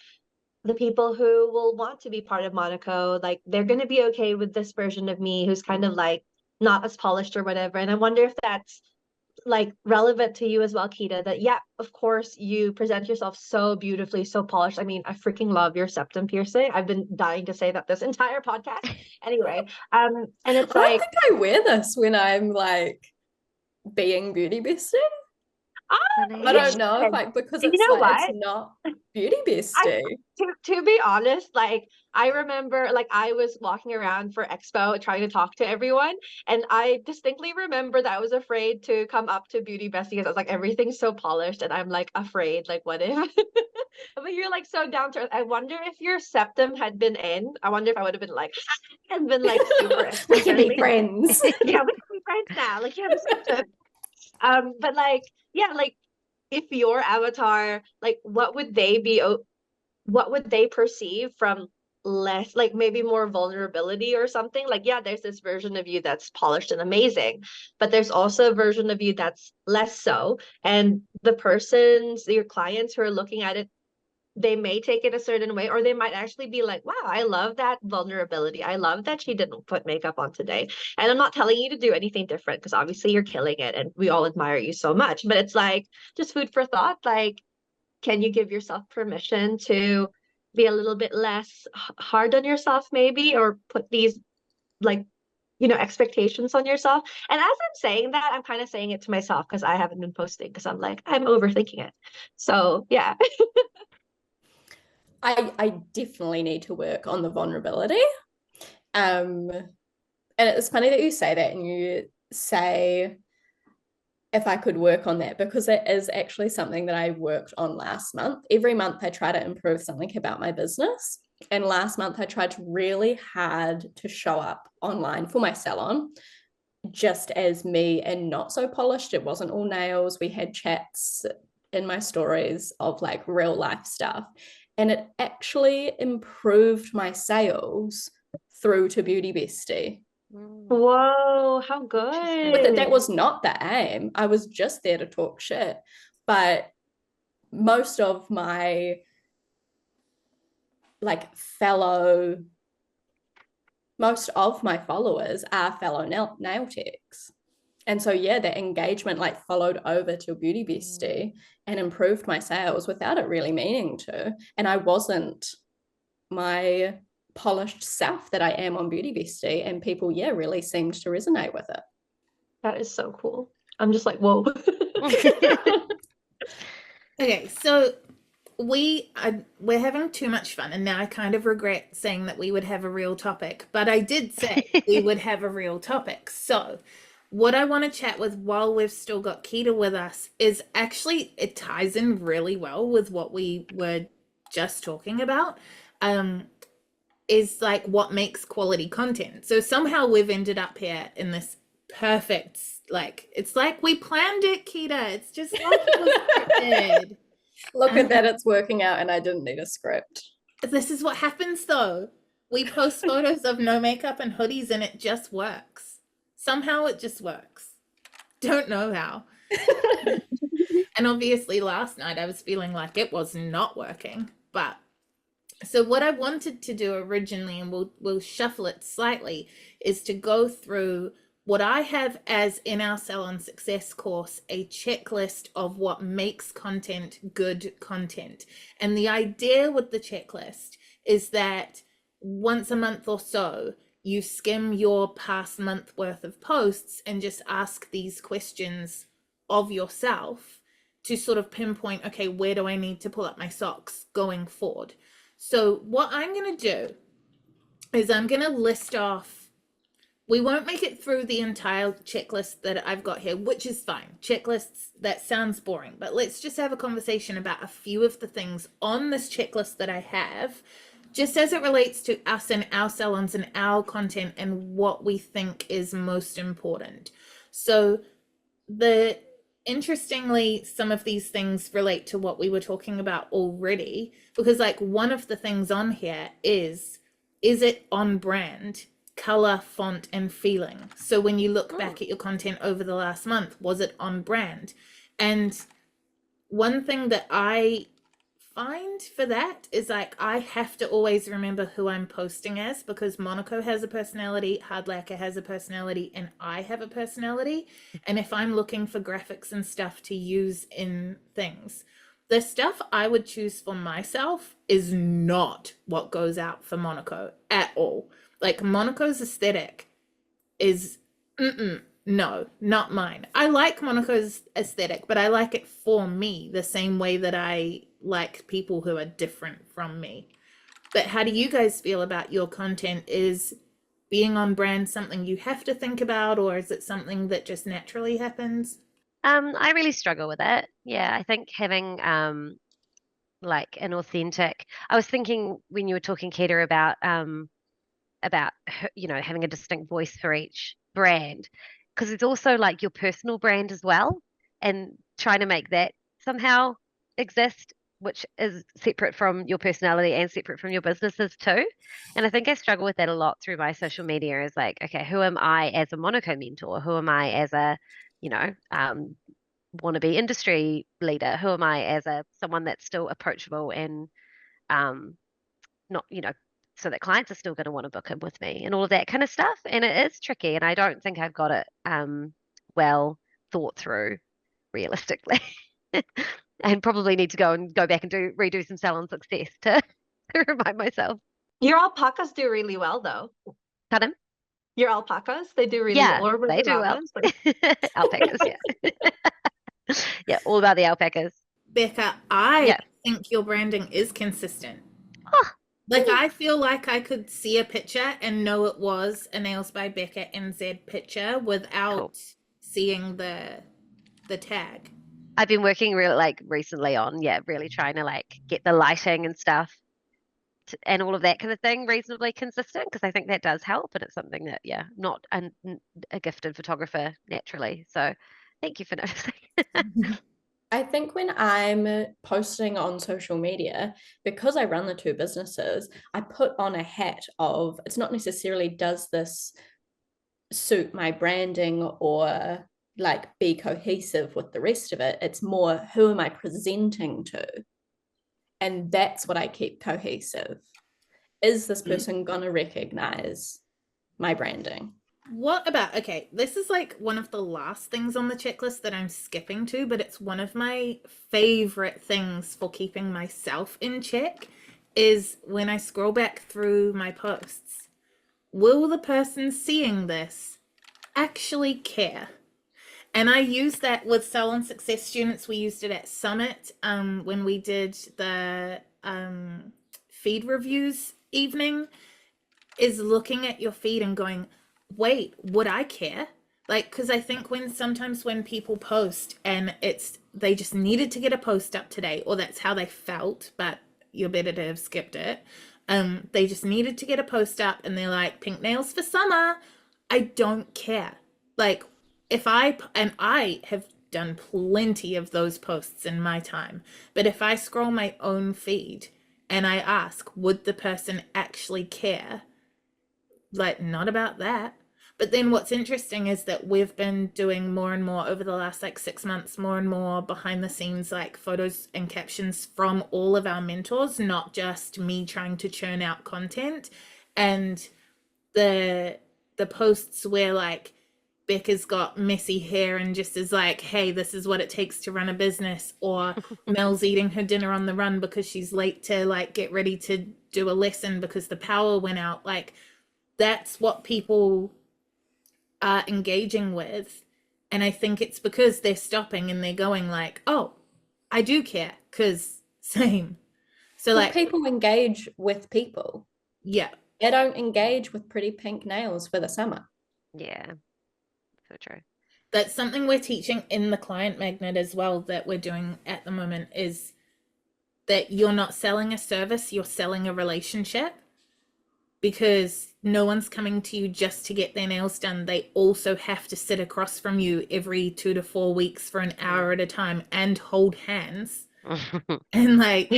the people who will want to be part of Monaco, like they're going to be okay with this version of me who's kind of like not as polished or whatever. And I wonder if that's like relevant to you as well, Keeta, that yeah, of course you present yourself so beautifully, so polished. I mean, I freaking love your septum piercing. I've been dying to say that this entire podcast. Anyway, and it's I like, don't think I wear this when I'm like being Beauty Bestie. I don't know, like, because you it's know like what? it's not Beauty Bestie. To be honest, like I remember like I was walking around for Expo trying to talk to everyone, and I distinctly remember that I was afraid to come up to Beauty Bestie because I was like, everything's so polished, and I'm like afraid, like what if? But you're like so down to earth. I wonder if your septum had been in. I wonder if I would have been like and been like super We can be extra friends. yeah, we can be friends now. Like you have a septum. But like yeah, like if your avatar, like what would they be? What would they perceive from less, like maybe more vulnerability or something? Like yeah, there's this version of you that's polished and amazing, but there's also a version of you that's less so, and the persons, your clients who are looking at it, they may take it a certain way, or they might actually be like, wow, I love that vulnerability, I love that she didn't put makeup on today. And I'm not telling you to do anything different, because obviously you're killing it and we all admire you so much, but it's like just food for thought. Like, can you give yourself permission to be a little bit less hard on yourself maybe, or put these like, you know, expectations on yourself? And as I'm saying that, I'm kind of saying it to myself because I haven't been posting, because I'm like, I'm overthinking it. So yeah. I definitely need to work on the vulnerability. And it's funny that you say that, and you say if I could work on that, because it is actually something that I worked on last month. Every month I try to improve something about my business. And last month I tried really hard to show up online for my salon just as me and not so polished. It wasn't all nails. We had chats in my stories of like real life stuff. And it actually improved my sales through to Beauty Bestie. Whoa, how good. But that was not the aim. I was just there to talk shit. But most of my followers are fellow nail techs. And so, yeah, that engagement like followed over to Beauty Bestie and improved my sales without it really meaning to. And I wasn't my polished self that I am on Beauty Bestie, and people, yeah, really seemed to resonate with it. That is so cool. I'm just like, whoa. Okay, so we're having too much fun, and now I kind of regret saying that we would have a real topic, but I did say we would have a real topic. So what I want to chat with while we've still got Keeta with us is actually, it ties in really well with what we were just talking about, is like what makes quality content. So somehow we've ended up here in this perfect, like, it's like we planned it, Keeta. It's just like it was scripted. Look at that, it's working out, and I didn't need a script. This is what happens though. We post photos of no makeup and hoodies and it just works. Somehow it just works. Don't know how. And obviously last night I was feeling like it was not working. But so what I wanted to do originally, and we'll shuffle it slightly, is to go through what I have as in our Salon Success course, a checklist of what makes content good content. And the idea with the checklist is that once a month or so, you skim your past month worth of posts and just ask these questions of yourself to sort of pinpoint, okay, where do I need to pull up my socks going forward? So what I'm going to do is I'm going to list off, we won't make it through the entire checklist that I've got here, which is fine. Checklists, that sounds boring, but let's just have a conversation about a few of the things on this checklist that I have just as it relates to us and our salons and our content and what we think is most important. So interestingly, some of these things relate to what we were talking about already, because like one of the things on here is it on brand? Color, font, and feeling. So when you look back at your content over the last month, was it on brand? And one thing that I find for that is like I have to always remember who I'm posting as, because Monaco has a personality, Hard Lacquer has a personality, and I have a personality. And if I'm looking for graphics and stuff to use in things, the stuff I would choose for myself is not what goes out for Monaco at all. Like Monaco's aesthetic is no, not mine. I like Monaco's aesthetic, but I like it for me the same way that I like people who are different from me. But how do you guys feel about your content? Is being on brand something you have to think about, or is it something that just naturally happens? I really struggle with it. Yeah, I think having like an authentic. I was thinking when you were talking, Keeta, about having a distinct voice for each brand, because it's also like your personal brand as well, and trying to make that somehow exist, which is separate from your personality and separate from your businesses too. And I think I struggle with that a lot through my social media, is like, okay, who am I as a Monaco mentor? Who am I as a wannabe industry leader? Who am I as someone that's still approachable and not, so that clients are still going to want to book in with me and all of that kind of stuff. And it is tricky, and I don't think I've got it well thought through realistically. And probably need to go back and redo some Salon Success to remind myself. Your alpacas do really well though. Pardon? Your alpacas, they do really Yeah, well. Or they do well. like... Alpacas, yeah. Yeah, all about the alpacas. Becca, I think your branding is consistent. Oh, like I feel like I could see a picture and know it was a Nails by Becca NZ picture without seeing the tag. I've been working really recently on really trying to get the lighting and stuff and all of that kind of thing reasonably consistent, because I think that does help, and it's something that I'm not a gifted photographer naturally, so thank you for noticing. I think when I'm posting on social media, because I run the two businesses, I put on a hat of, it's not necessarily does this suit my branding or be cohesive with the rest of it. It's more, who am I presenting to? And that's what I keep cohesive. Is this person gonna recognize my branding? What about, okay, this is one of the last things on the checklist that I'm skipping to, but it's one of my favorite things for keeping myself in check, is when I scroll back through my posts, will the person seeing this actually care? And I use that with Salon Success students. We used it at Summit when we did the feed reviews evening, is looking at your feed and going, wait, would I care? Because I think sometimes when people post and they just needed to get a post up today, or that's how they felt, but you're better to have skipped it. They just needed to get a post up and they're like, pink nails for summer. I don't care. I have done plenty of those posts in my time, but if I scroll my own feed and I ask, would the person actually care? Not about that. But then what's interesting is that we've been doing more and more over the last 6 months, more and more behind the scenes, photos and captions from all of our mentors, not just me trying to churn out content. And the posts where Becca's got messy hair and just is hey, this is what it takes to run a business, or Mel's eating her dinner on the run because she's late to get ready to do a lesson because the power went out. That's what people are engaging with. And I think it's because they're stopping and they're going oh, I do care, because same. So people engage with people. Yeah. They don't engage with pretty pink nails for the summer. Yeah, so true. That's something we're teaching in the client magnet as well, that we're doing at the moment, is that you're not selling a service, you're selling a relationship, because no one's coming to you just to get their nails done. They also have to sit across from you every 2 to 4 weeks for an hour at a time and hold hands. And like,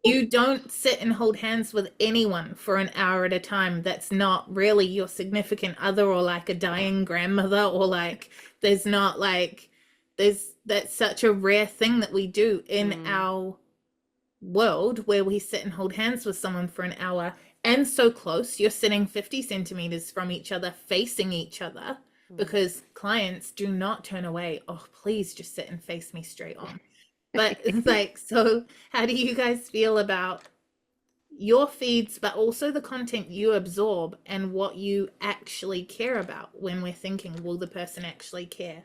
you don't sit and hold hands with anyone for an hour at a time that's not really your significant other, or like a dying grandmother, or like that's such a rare thing that we do in our world, where we sit and hold hands with someone for an hour, and so close, you're sitting 50 centimeters from each other, facing each other, because clients do not turn away. Oh, please just sit and face me straight on. But it's like, so how do you guys feel about your feeds, but also the content you absorb and what you actually care about when we're thinking, will the person actually care?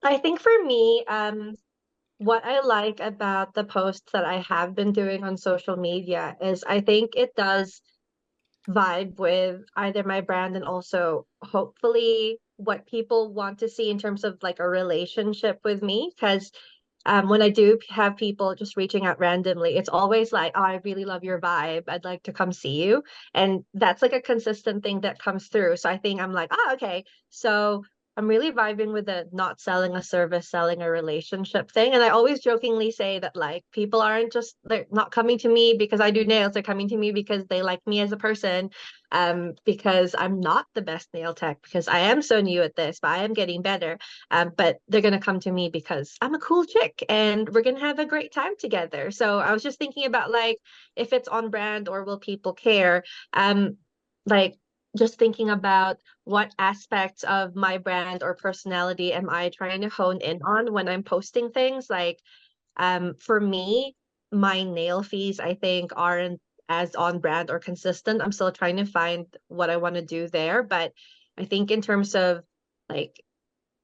I think for me, what I like about the posts that I have been doing on social media is I think it does vibe with either my brand and also hopefully what people want to see in terms of like a relationship with me. Because when I do have people just reaching out randomly, it's always like, oh, I really love your vibe. I'd like to come see you. And that's like a consistent thing that comes through. So I think I'm like, oh, okay. So I'm really vibing with the not selling a service, selling a relationship thing. And I always jokingly say that like people aren't just, they're not coming to me because I do nails. They're coming to me because they like me as a person. Because I'm not the best nail tech, because I am so new at this, but I am getting better. But they're going to come to me because I'm a cool chick and we're going to have a great time together. So I was just thinking about like, if it's on brand or will people care? Like just thinking about what aspects of my brand or personality am I trying to hone in on when I'm posting things. Like, for me, my nail fees, I think, aren't as on brand or consistent. I'm still trying to find what I want to do there. But I think in terms of like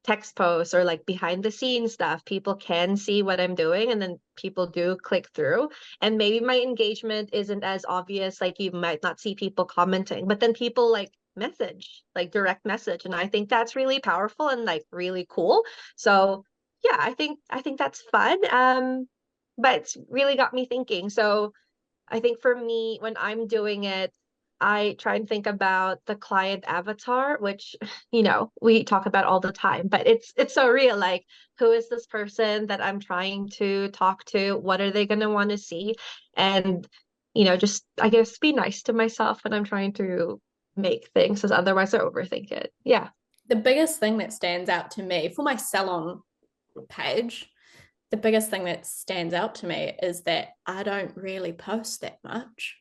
text posts or like behind the scenes stuff, people can see what I'm doing and then people do click through. And maybe my engagement isn't as obvious, like you might not see people commenting, but then people like message, like direct message. And I think that's really powerful and like really cool. So yeah, I think that's fun. But it's really got me thinking. So I think for me, when I'm doing it, I try and think about the client avatar, which, we talk about all the time, but it's so real. Like, who is this person that I'm trying to talk to? What are they going to want to see? And, just, I guess, be nice to myself when I'm trying to make things, because otherwise I overthink it. Yeah. The biggest thing that stands out to me for my salon page, the biggest thing that stands out to me is that I don't really post that much.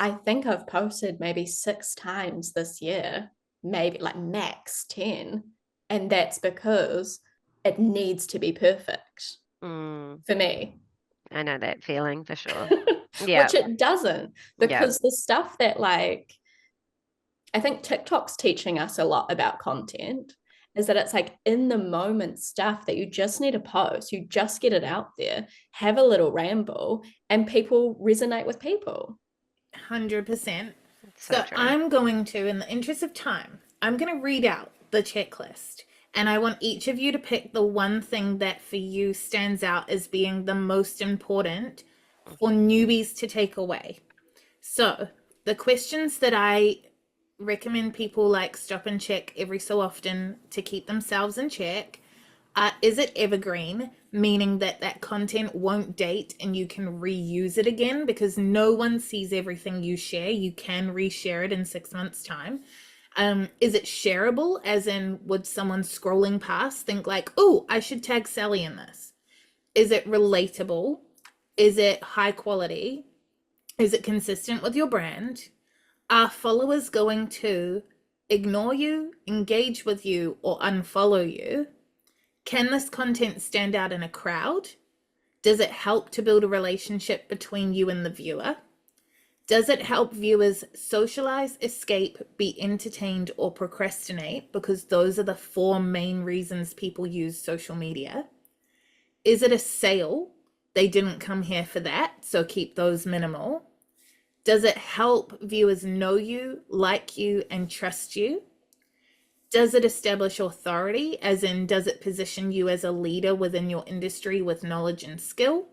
I think I've posted maybe 6 times this year, maybe like max 10. And that's because it needs to be perfect for me. I know that feeling for sure. Yeah. Which it doesn't, because the stuff that like, I think TikTok's teaching us a lot about content, is that it's like in the moment stuff that you just need to post. You just get it out there, have a little ramble, and people resonate with people. 100%. So So I'm going to, in the interest of time, I'm going to read out the checklist. And I want each of you to pick the one thing that for you stands out as being the most important for newbies to take away. So the questions that I recommend people like stop and check every so often to keep themselves in check. Is it evergreen, meaning that content won't date and you can reuse it again, because no one sees everything you share. You can reshare it in 6 months' time. Is it shareable, as in would someone scrolling past think like, oh, I should tag Sally in this? Is it relatable? Is it high quality? Is it consistent with your brand? Are followers going to ignore you, engage with you, or unfollow you? Can this content stand out in a crowd? Does it help to build a relationship between you and the viewer? Does it help viewers socialize, escape, be entertained, or procrastinate? Because those are the 4 main reasons people use social media. Is it a sale? They didn't come here for that, so keep those minimal. Does it help viewers know you, like you, and trust you? Does it establish authority, as in does it position you as a leader within your industry with knowledge and skill?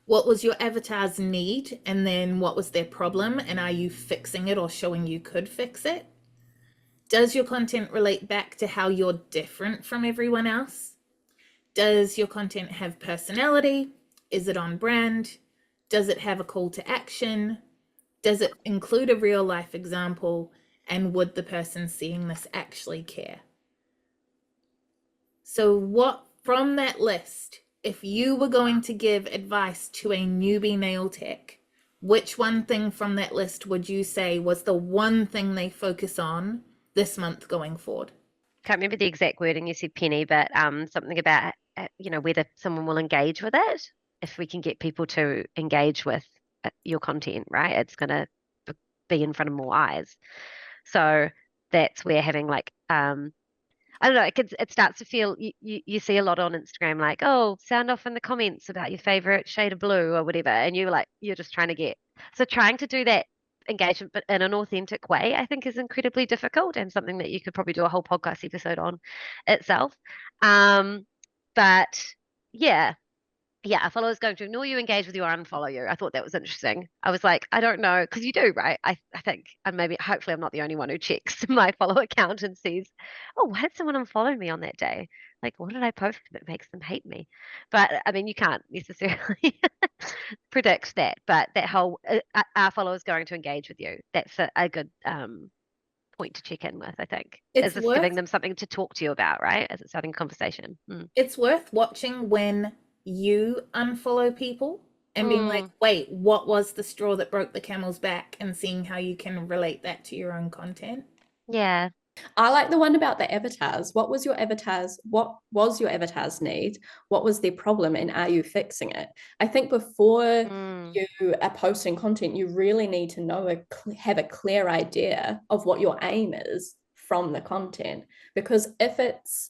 What was your avatar's need, and then what was their problem, and are you fixing it or showing you could fix it? Does your content relate back to how you're different from everyone else? Does your content have personality? Is it on brand? Does it have a call to action? Does it include a real life example? And would the person seeing this actually care? So what, from that list, if you were going to give advice to a newbie nail tech, which one thing from that list would you say was the one thing they focus on this month going forward? Can't remember the exact wording you said, Penny, but something about whether someone will engage with it. If we can get people to engage with your content, right, it's going to be in front of more eyes. So that's where having like I don't know, it starts to feel, you see a lot on Instagram, like, oh, sound off in the comments about your favorite shade of blue or whatever. And you're just trying to do that engagement, but in an authentic way, I think is incredibly difficult, and something that you could probably do a whole podcast episode on itself. But yeah, a follower is going to ignore you, engage with you, or unfollow you. I thought that was interesting. I was like, I don't know, because you do, right? I think, and maybe hopefully I'm not the only one who checks my follow account and sees, oh, why did someone unfollow me on that day? Like, what did I post that makes them hate me? But I mean, you can't necessarily predict that. But that whole our followers going to engage with you, that's a good point to check in with, I think. Is this giving them something to talk to you about, right? Is it starting a conversation? It's worth watching when you unfollow people and being like, wait, what was the straw that broke the camel's back, and seeing how you can relate that to your own content. Yeah. I like the one about the avatars. What was your avatar's need? What was their problem, and are you fixing it? I think before you are posting content, you really need to know have a clear idea of what your aim is from the content. Because if it's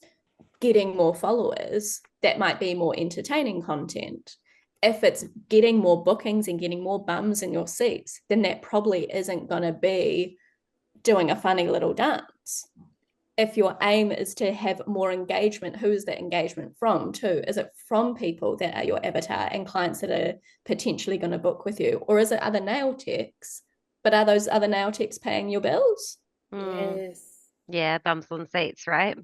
getting more followers, that might be more entertaining content. If it's getting more bookings and getting more bums in your seats, then that probably isn't going to be doing a funny little dance. If your aim is to have more engagement, who is that engagement from too? Is it from people that are your avatar and clients that are potentially going to book with you? Or is it other nail techs? But are those other nail techs paying your bills? Yes. Yeah, bums on seats, right?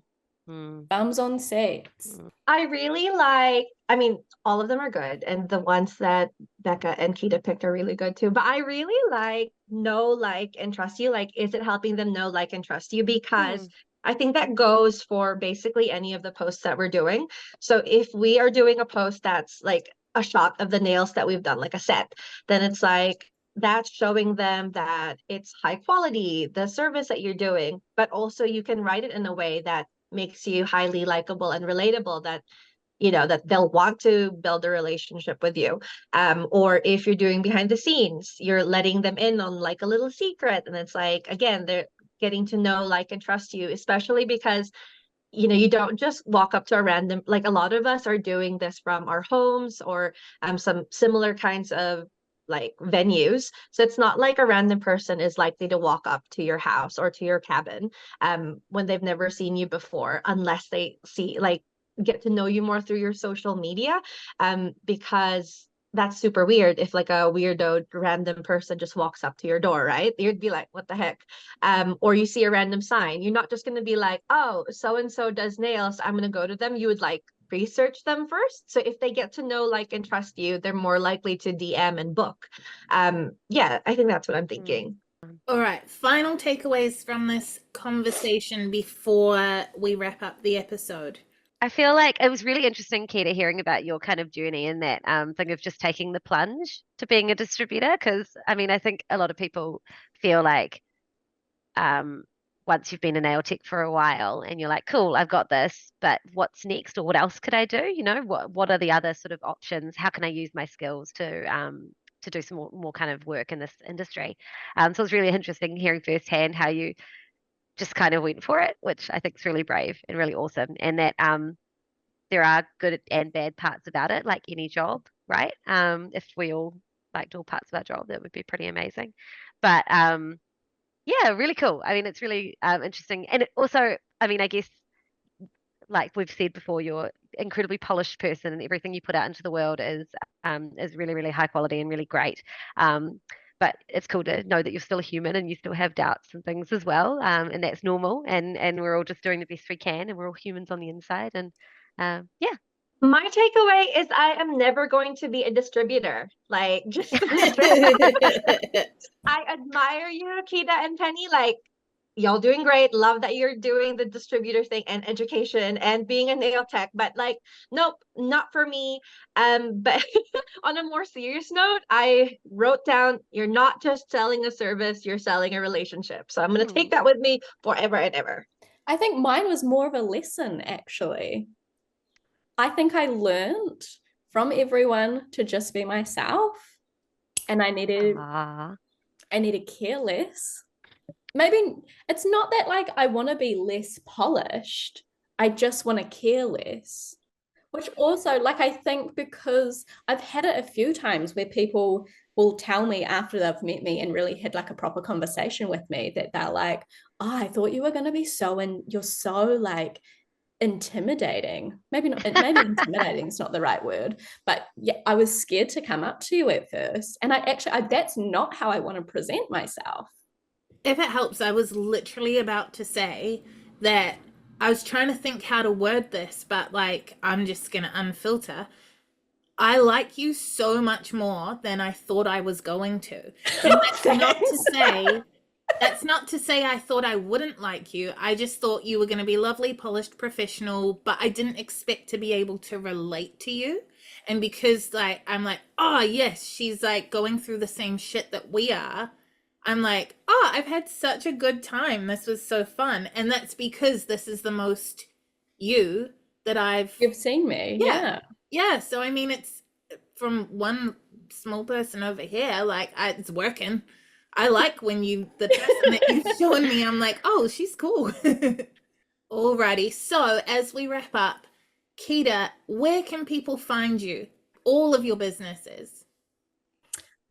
Bums on seats. I really I mean, all of them are good, and the ones that Becca and Keeta picked are really good too. But I really like know, like, and trust you. Like, is it helping them know, like, and trust you? Because I think that goes for basically any of the posts that we're doing. So if we are doing a post that's like a shot of the nails that we've done, like a set, then it's like that's showing them that it's high quality, the service that you're doing, but also you can write it in a way that makes you highly likable and relatable, that that they'll want to build a relationship with you. Or if you're doing behind the scenes, you're letting them in on like a little secret, and it's like, again, they're getting to know, like, and trust you, especially because you don't just walk up to a random, like a lot of us are doing this from our homes or some similar kinds of like venues. So it's not like a random person is likely to walk up to your house or to your cabin when they've never seen you before, unless they get to know you more through your social media, because that's super weird if like a weirdo random person just walks up to your door, right? You'd be like, what the heck? Or you see a random sign, you're not just going to be like, oh, so and so does nails, I'm going to go to them. You would like research them first. So if they get to know, like, and trust you, they're more likely to DM and book. Yeah, I think that's what I'm thinking. All right, final takeaways from this conversation before we wrap up the episode. I feel like it was really interesting, Keeta, hearing about your kind of journey in that thing of just taking the plunge to being a distributor. Because I mean, I think a lot of people feel like once you've been a nail tech for a while and you're like, cool, I've got this, but what's next, or what else could I do? What are the other sort of options? How can I use my skills to do some more kind of work in this industry? So it's really interesting hearing firsthand how you just kind of went for it, which I think is really brave and really awesome. And that there are good and bad parts about it, like any job, right? If we all liked all parts of our job, that would be pretty amazing. But yeah, really cool. I mean, it's really interesting. And it also, I mean, I guess like we've said before, you're incredibly polished person, and everything you put out into the world is really, really high quality and really great. But it's cool to know that you're still a human and you still have doubts and things as well. And that's normal. And we're all just doing the best we can, and we're all humans on the inside. And yeah. My takeaway is I am never going to be a distributor. Like, just I admire you, Keeta and Penny. Like, y'all doing great. Love that you're doing the distributor thing and education and being a nail tech. But like, nope, not for me. But on a more serious note, I wrote down, you're not just selling a service, you're selling a relationship. So I'm gonna take that with me forever and ever. I think mine was more of a lesson, actually. I think I learned from everyone to just be myself, and I need to care less. Maybe it's not that like I want to be less polished. I just want to care less. Which also, like, I think because I've had it a few times where people will tell me after they've met me and really had like a proper conversation with me that they're like, oh, I thought you were going to be so, and you're so like intimidating. Maybe intimidating is not the right word, but yeah, I was scared to come up to you at first. And that's not how I want to present myself. If it helps, I was literally about to say that I was trying to think how to word this, but like, I'm just going to unfilter. I like you so much more than I thought I was going to. And that's not to say I thought I wouldn't like you. I just thought you were going to be lovely, polished, professional, but I didn't expect to be able to relate to you. And because like, I'm like, oh yes, she's like going through the same shit that we are. I'm like, oh, I've had such a good time. This was so fun. And that's because this is the most you that you've seen me. Yeah. So, I mean, it's from one small person over here, like it's working. I like when the person that you've shown me, I'm like, oh, she's cool. Alrighty. So as we wrap up, Keeta, where can people find you? All of your businesses.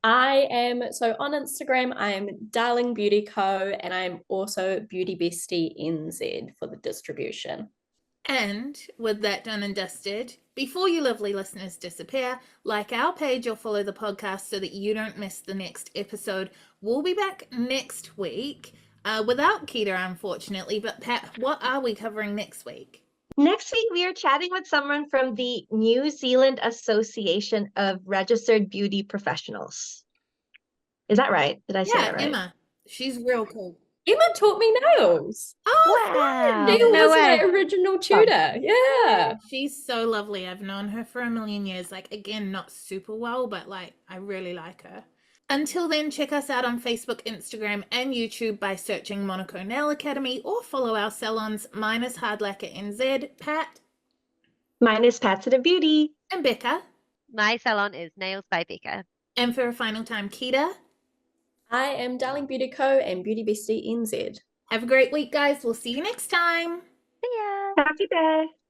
So on Instagram, I am Darling Beauty Co, and I'm also Beauty Bestie NZ for the distribution. And with that done and dusted, before you lovely listeners disappear, like our page or follow the podcast so that you don't miss the next episode. We'll be back next week without Keeta, unfortunately. But Pat, what are we covering next week? Next week, we are chatting with someone from the New Zealand Association of Registered Beauty Professionals. Is that right? Did I say that right? Yeah, Emma. She's real cool. Emma taught me nails. Oh, wow. She was my original tutor. Yeah. She's so lovely. I've known her for a million years. Like, again, not super well, but like, I really like her. Until then, check us out on Facebook, Instagram, and YouTube by searching Monaco Nail Academy, or follow our salons. Mine is Hard Lacquer NZ. Pat? Mine is Pat's of Beauty. And Becca? My salon is Nails by Becca. And for a final time, Keeta? I am Darling Beauty Co and Beauty Bestie NZ. Have a great week, guys. We'll see you next time. See ya. Happy day.